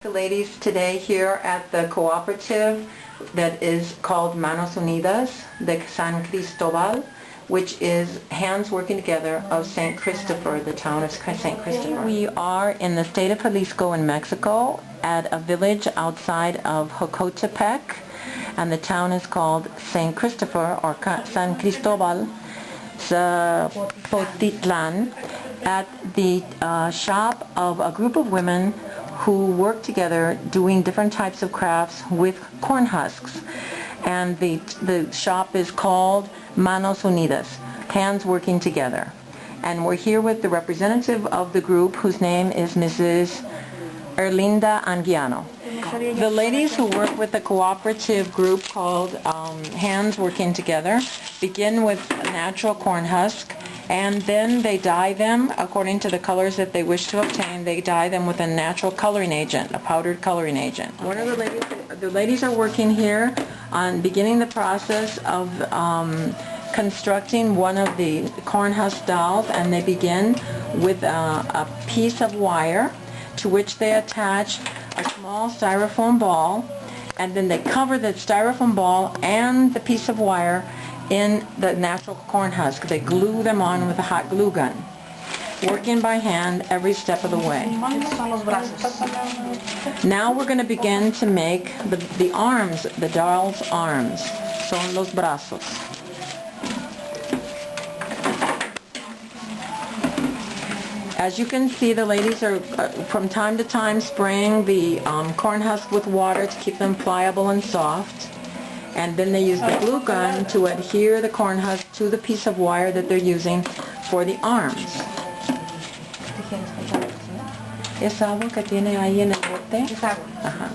The ladies today here at the cooperative that is called Manos Unidas de San Cristobal, which is hands working together of St. Christopher, the town of St. Christopher. We are in the state of Jalisco in Mexico at a village outside of Jocotepec, and the town is called St. Christopher or San Cristobal Potitlan, at the shop of a group of women who work together doing different types of crafts with corn husks. And the shop is called Manos Unidas, hands working together. And we're here with the representative of the group, whose name is Mrs. Erlinda Anguiano. The ladies who work with the cooperative group called Hands Working Together begin with a natural corn husk, and then they dye them according to the colors that they wish to obtain. They dye them with a natural coloring agent, a powdered coloring agent. One of the ladies are working here on beginning the process of constructing one of the corn husk dolls, and they begin with a piece of wire to which they attach a small styrofoam ball, and then they cover the styrofoam ball and the piece of wire in the natural corn husk. They glue them on with a hot glue gun, working by hand every step of the way. Now we're going to begin to make the arms, the doll's arms. Son los brazos. As you can see, the ladies are from time to time spraying the corn husk with water to keep them pliable and soft. And then they use the glue gun to adhere the corn husk to the piece of wire that they're using for the arms. ¿Es agua que tiene ahí en el bote? Es agua. Ajá.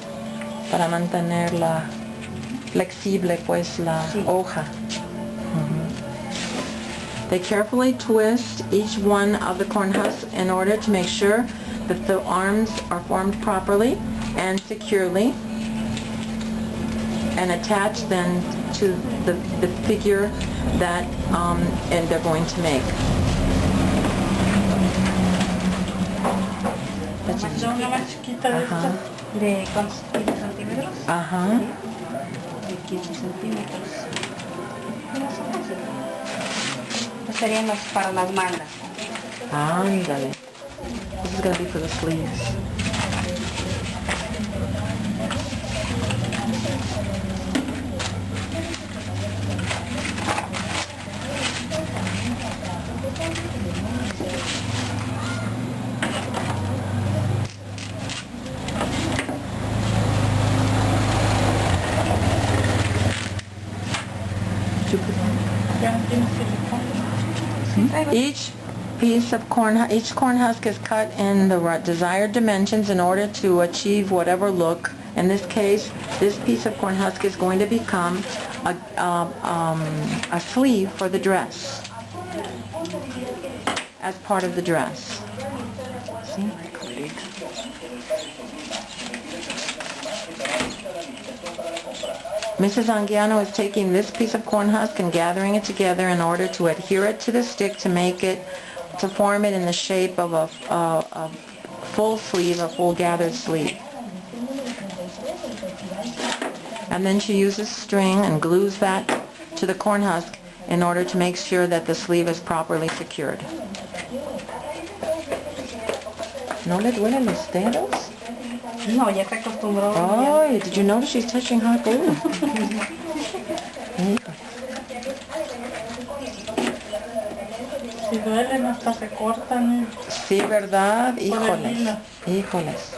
Para mantenerla flexible, pues, la hoja. They carefully twist each one of the corn husks in order to make sure that the arms are formed properly and securely, and attach then to the figure that and they're going to make. Una más chiquita de esta, ¿de cuántos centímetros? Ajá. De 15 centímetros. Serían para las mangas. Ándale. This is going to be for the sleeves. Each corn husk is cut in the desired dimensions in order to achieve whatever look. In this case, this piece of corn husk is going to become a sleeve for the dress, as part of the dress. See? Mrs. Anguiano is taking this piece of corn husk and gathering it together in order to adhere it to the stick to form it in the shape of a full sleeve, a full gathered sleeve. And then she uses string and glues that to the corn husk in order to make sure that the sleeve is properly secured. ¿No le duelen los dedos? No, ya se acostumbró. Oh, did you notice she's touching hot glue? Si duelen hasta se cortan. Sí, ¿verdad? Híjoles. Híjoles.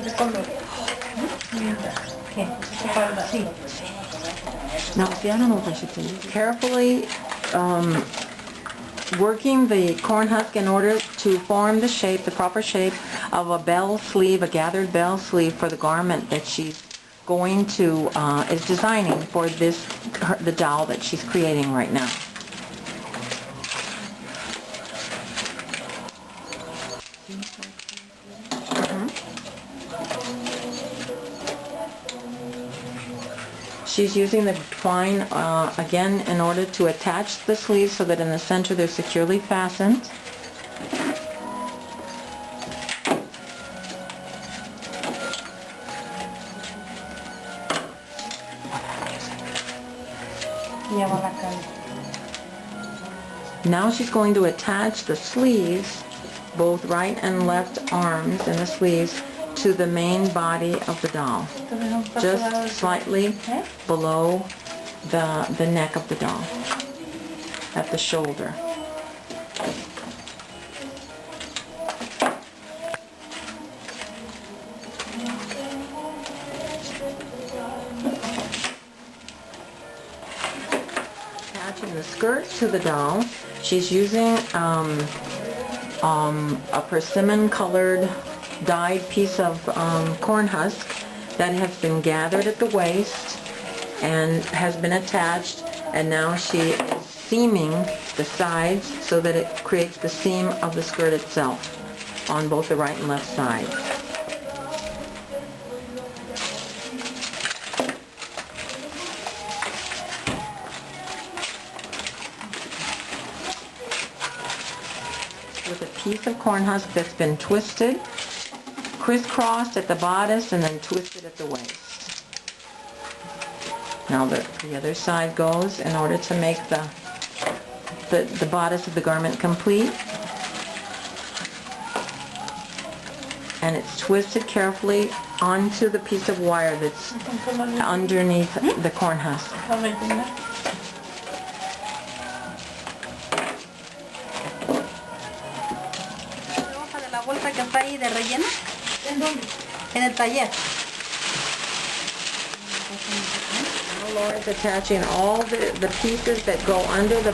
¿De color? ¿Qué? Sí. Now, I don't know if I should tell you. Carefully working the corn husk in order to form the shape, the proper shape of a bell sleeve, a gathered bell sleeve for the garment that she's going to, is designing for the doll that she's creating right now. She's using the twine again in order to attach the sleeves so that in the center they're securely fastened. Y ya va la cara. Now she's going to attach the sleeves, both right and left arms and the sleeves, to the main body of the doll, Entonces un paso dado just de- slightly below the neck of the doll, at the shoulder. Attaching the skirt to the doll, she's using a persimmon colored dyed piece of corn husk that has been gathered at the waist and has been attached, and now she is seaming the sides so that it creates the seam of the skirt itself on both the right and left side. With a piece of corn husk that's been twisted, crisscrossed at the bodice, and then twisted at the waist. Now the other side goes in order to make the bodice of the garment complete. And it's twisted carefully onto the piece of wire that's underneath the corn husk. La rellena. La hoja de la bolsa que está ahí de relleno. ¿En dónde? En el taller. Now Laura's attaching all the pieces that go under the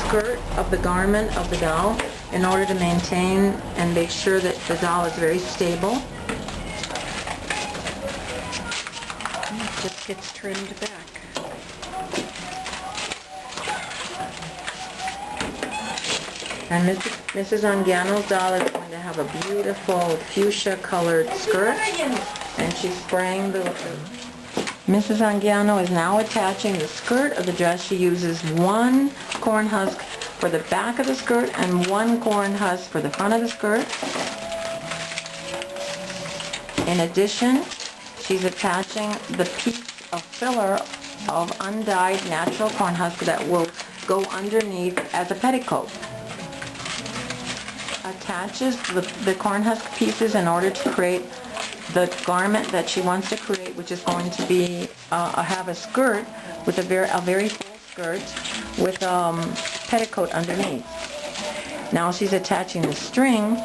skirt of the garment of the doll in order to maintain and make sure that the doll is very stable. It just gets trimmed back. And Mrs. Anguiano's doll is going to have a beautiful fuchsia colored skirt, and she's spraying the Mrs. Anguiano is now attaching the skirt of the dress. She uses one corn husk for the back of the skirt and one corn husk for the front of the skirt. In addition, she's attaching the piece of filler of undyed natural corn husk that will go underneath as a petticoat. Attaches the corn husk pieces in order to create the garment that she wants to create, which is going to be have a skirt with a very full skirt with petticoat underneath. Now she's attaching the string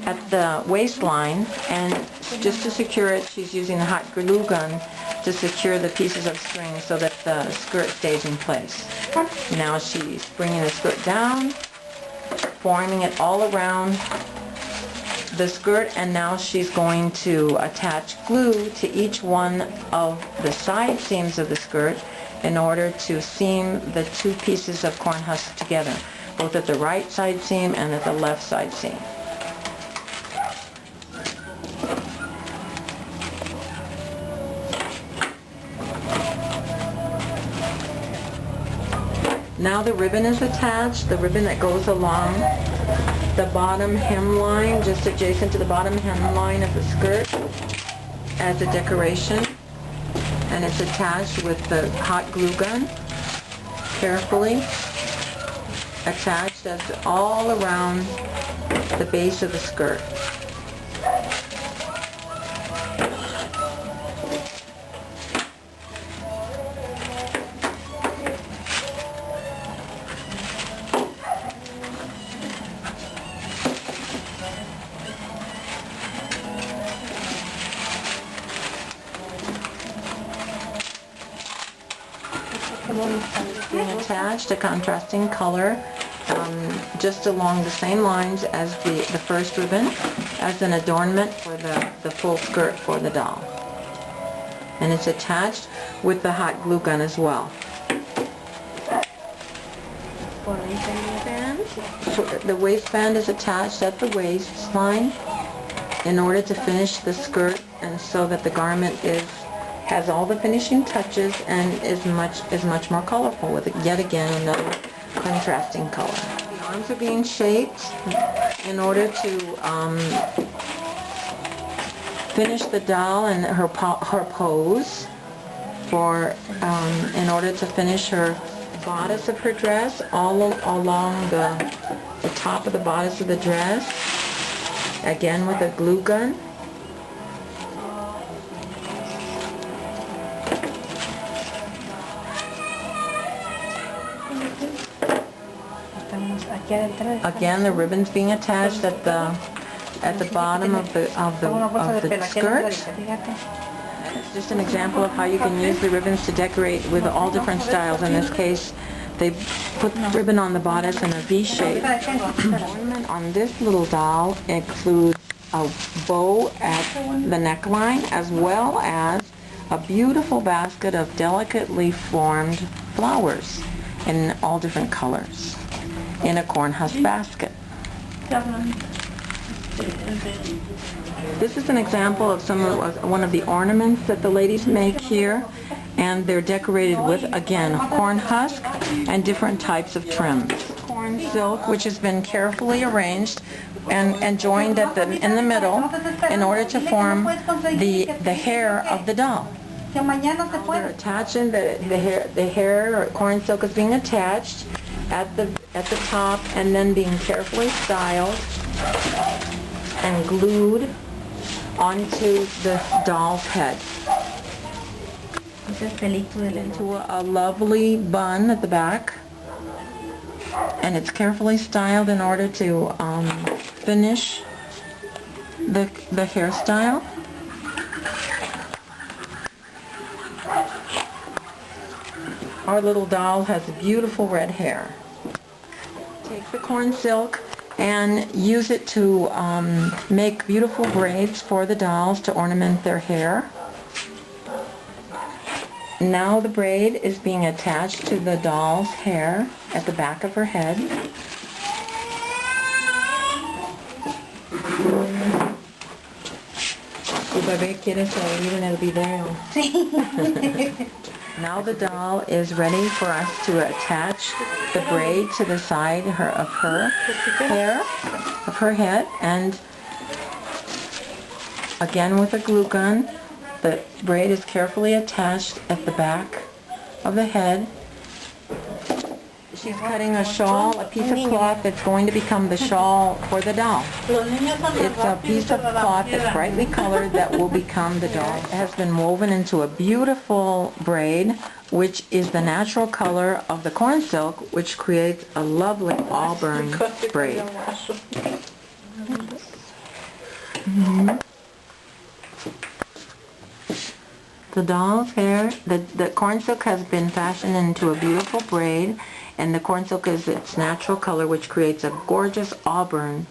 at the waistline, and just to secure it, she's using a hot glue gun to secure the pieces of string so that the skirt stays in place. Now she's bringing the skirt down, forming it all around the skirt, and now she's going to attach glue to each one of the side seams of the skirt in order to seam the two pieces of corn husk together, both at the right side seam and at the left side seam. Now the ribbon is attached, the ribbon that goes along the bottom hemline, just adjacent to the bottom hemline of the skirt as a decoration. And it's attached with the hot glue gun, carefully attached as all around the base of the skirt. Being attached, a contrasting color, just along the same lines as the first ribbon, as an adornment for the full skirt for the doll. And it's attached with the hot glue gun as well. So the waistband is attached at the waistline in order to finish the skirt, and so that the garment has all the finishing touches and is much more colorful, with yet again another contrasting color. The arms are being shaped in order to finish the doll and her pose, in order to finish her bodice of her dress, all along the top of the bodice of the dress, again with a glue gun. Again, the ribbon's being attached at the bottom of the skirt. It's just an example of how you can use the ribbons to decorate with all different styles. In this case, they put the ribbon on the bodice in a V shape. Ornament on this little doll includes a bow at the neckline, as well as a beautiful basket of delicately formed flowers in all different colors in a corn husk basket. This is an example of one of the ornaments that the ladies make here, and they're decorated with, again, corn husk and different types of trims. Corn silk, which has been carefully arranged and joined in the middle in order to form the hair of the doll. They're attaching the hair or corn silk is being attached at the top and then being carefully styled and glued onto the doll's head. Into a lovely bun at the back, and it's carefully styled in order to finish the hairstyle. Our little doll has beautiful red hair. Take the corn silk and use it to make beautiful braids for the dolls to ornament their hair. Now the braid is being attached to the doll's hair at the back of her head. Tu bebé quiere salir en el video. Now the doll is ready for us to attach the braid to the side of her head, and again with a glue gun, the braid is carefully attached at the back of the head. She's cutting a shawl, a piece of cloth that's going to become the shawl for the doll. It's a piece of cloth that's brightly colored that will become the doll. It has been woven into a beautiful braid, which is the natural color of the corn silk, which creates a lovely auburn braid. The doll's hair, the corn silk has been fashioned into a beautiful braid, and the corn silk is its natural color, which creates a gorgeous auburn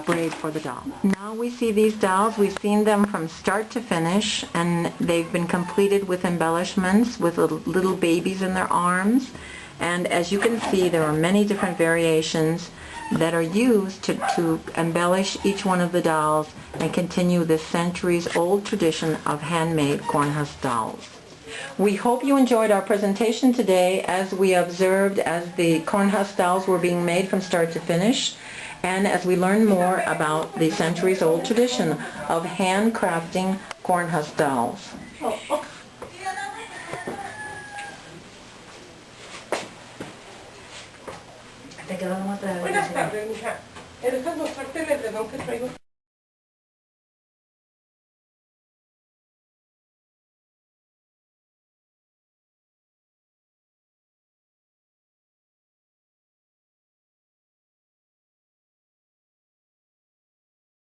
braid for the doll. Now we see these dolls. We've seen them from start to finish, and they've been completed with embellishments, with little babies in their arms. And as you can see, there are many different variations that are used to embellish each one of the dolls and continue this centuries-old tradition of handmade corn husk dolls. We hope you enjoyed our presentation today as we observed as the corn husk dolls were being made from start to finish, and as we learned more about the centuries-old tradition of handcrafting corn husk dolls. Buenas tardes, mija. ¿Eres mostrarte el edredón que traigo?